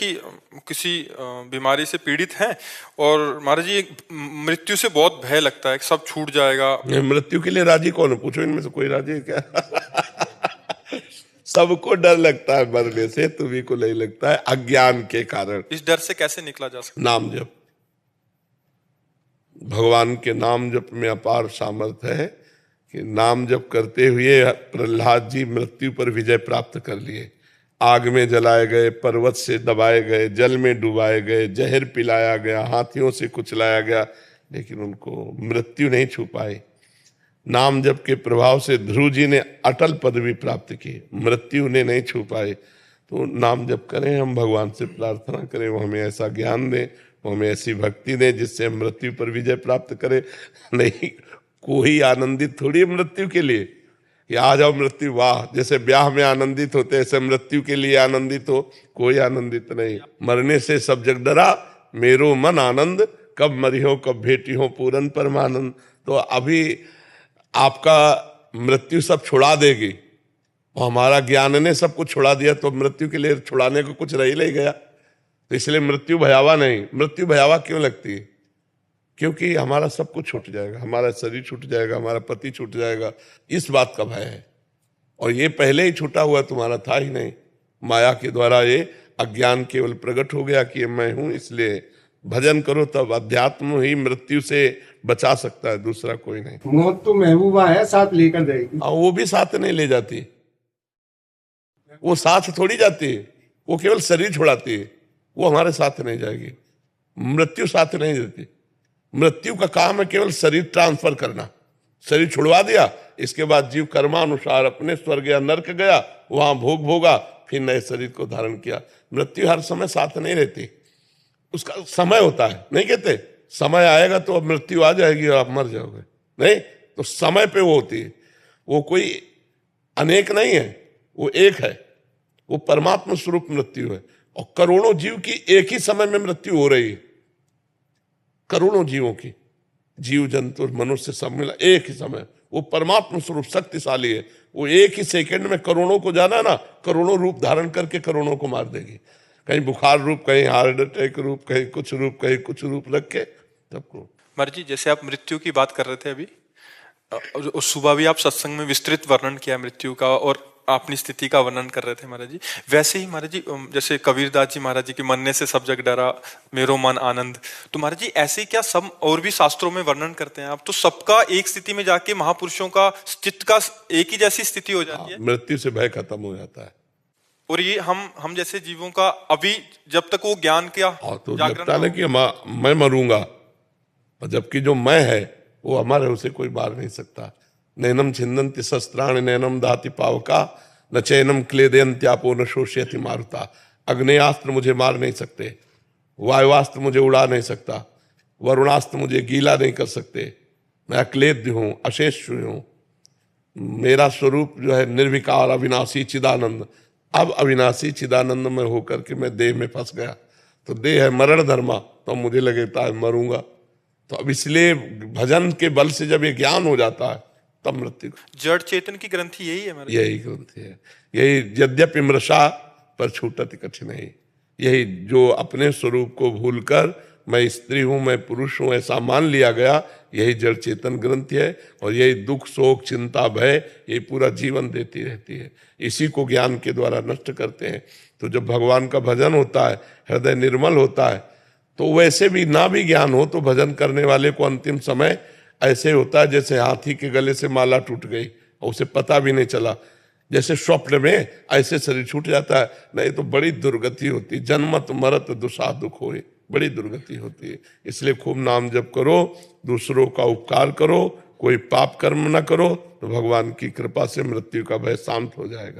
कि किसी बीमारी से पीड़ित हैं और महाराज जी मृत्यु से बहुत भय लगता है कि सब छूट जाएगा। मृत्यु के लिए राजी कौन है? पूछो इनमें से कोई राजी है क्या? सबको डर लगता है मरने से, तुम्ही को नहीं लगता है अज्ञान के कारण। इस डर से कैसे निकला जा सकता? नाम जप। भगवान के नाम जप में अपार सामर्थ्य है कि नाम जप करते हुए प्रहलाद जी मृत्यु पर विजय प्राप्त कर लिए। आग में जलाए गए, पर्वत से दबाए गए, जल में डुबाए गए, जहर पिलाया गया, हाथियों से कुचलाया गया, लेकिन उनको मृत्यु नहीं छू पाई। नाम जप के प्रभाव से ध्रुव जी ने अटल पदवी प्राप्त की, मृत्यु ने नहीं छू पाई। तो नाम जप करें, हम भगवान से प्रार्थना करें, वो हमें ऐसा ज्ञान दें, वो हमें ऐसी भक्ति दें जिससे हम मृत्यु पर विजय प्राप्त करें। नहीं, कोई आनंदित थोड़ी मृत्यु के लिए कि आ जाओ मृत्यु, वाह, जैसे ब्याह में आनंदित होते ऐसे मृत्यु के लिए आनंदित हो। कोई आनंदित नहीं। मरने से सब जग डरा, मेरो मन आनंद, कब मरी हो कब भेटी हो पूरन परमानंद। तो अभी आपका मृत्यु सब छुड़ा देगी, और हमारा ज्ञान ने सब कुछ छुड़ा दिया, तो मृत्यु के लिए छुड़ाने को कुछ रह ही नहीं गया। तो इसलिए मृत्यु भयावा नहीं। मृत्यु भयावा क्यों लगती है? क्योंकि हमारा सब कुछ छूट जाएगा, हमारा शरीर छूट जाएगा, हमारा पति छूट जाएगा, इस बात का भय है। और ये पहले ही छूटा हुआ तुम्हारा था ही नहीं। माया के द्वारा ये अज्ञान केवल प्रकट हो गया कि मैं हूं। इसलिए भजन करो, तब अध्यात्म ही मृत्यु से बचा सकता है, दूसरा कोई नहीं। मौत तो महबूबा है, साथ लेकर जाएगी। वो भी साथ नहीं ले जाती, वो साथ थोड़ी जाती है, वो केवल शरीर छुड़ाती है, वो हमारे साथ नहीं जाएगी। मृत्यु साथ नहीं देती। मृत्यु का काम है केवल शरीर ट्रांसफर करना। शरीर छुड़वा दिया, इसके बाद जीव कर्मानुसार अपने स्वर्ग या नरक गया, वहां भोग भोगा, फिर नए शरीर को धारण किया। मृत्यु हर समय साथ नहीं रहती, उसका समय होता है। नहीं कहते समय आएगा तो अब मृत्यु आ जाएगी और आप मर जाओगे, नहीं, तो समय पे वो होती है। वो कोई अनेक नहीं है, वो एक है, वो परमात्मा स्वरूप मृत्यु है। और करोड़ों जीव की एक ही समय में मृत्यु हो रही है, करोड़ों जीवों की, जीव जंतु मनुष्य सब मिला एक ही समय। वो परमात्मा स्वरूप शक्तिशाली है, वो एक ही सेकंड में करोड़ों को जाना ना, करोड़ों रूप धारण करके करोड़ों को मार देगी। कहीं बुखार रूप, कहीं हार्ट अटैक रूप, कहीं कुछ रूप, कहीं कुछ रूप रख के सबको। महाराज जी जैसे आप मृत्यु की बात कर रहे थे अभी, और सुबह भी आप सत्संग में विस्तृत वर्णन किया मृत्यु का और अपनी स्थिति का वर्णन कर रहे थे महाराज जी। वैसे ही महाराज जी जैसे कबीरदास जी महाराज जी की मरने से सब जग डरा, मेरो मन आनंद, तो महाराज जी ऐसे क्या सब और भी शास्त्रों में वर्णन करते हैं आप? तो सबका एक स्थिति में जाके महापुरुषों का चित्त का एक ही जैसी स्थिति हो जाती है, मृत्यु से भय खत्म हो जाता है। और ये हम जैसे जीवों का अभी जब तक वो ज्ञान क्या तो लगता है कि मैं मरूंगा, और जबकि जो मैं है वो हमारे, उसे कोई मार नहीं सकता। नैनम छिन्दन्ति शस्त्राणि नैनम दाति पावका, न चैनम क्लेदयन्त्यापो न शोष्यति मारुता। अग्नेयास्त्र मुझे मार नहीं सकते, वायुवास्त्र मुझे उड़ा नहीं सकता, वरुणास्त्र मुझे गीला नहीं कर सकते। मैं अक्लेद्य हूँ, अशेष हूँ। मेरा स्वरूप जो है निर्विकार अविनाशी चिदानंद। अब अविनाशी चिदानंद में होकर के मैं देह में फंस गया, तो देह है मरण धर्मा, तो मुझे लगता है मरूंगा। तो अब इसलिए भजन के बल से जब ये ज्ञान हो जाता है तब मृत्यु। जड़ चेतन की ग्रंथि यही है, यही ग्रंथि है, यही यद्यपि मृषा पर छूटति कठिन है। यही जो अपने स्वरूप को भूलकर मैं स्त्री हूं, मैं पुरुष हूं, ऐसा मान लिया गया, यही जड़ चेतन ग्रंथि है। और यही दुख शोक चिंता भय ये पूरा जीवन देती रहती है। इसी को ज्ञान के द्वारा नष्ट करते हैं। तो जब भगवान का भजन होता है, हृदय निर्मल होता है, तो वैसे भी ना भी ज्ञान हो तो भजन करने वाले को अंतिम समय ऐसे होता है जैसे हाथी के गले से माला टूट गई और उसे पता भी नहीं चला। जैसे स्वप्न में ऐसे शरीर छूट जाता है, नहीं तो बड़ी दुर्गति होती। जन्मत मरत दुसा दुख होए, बड़ी दुर्गति होती है। इसलिए खूब नाम जप करो, दूसरों का उपकार करो, कोई पाप कर्म न करो, तो भगवान की कृपा से मृत्यु का भय शांत हो जाएगा।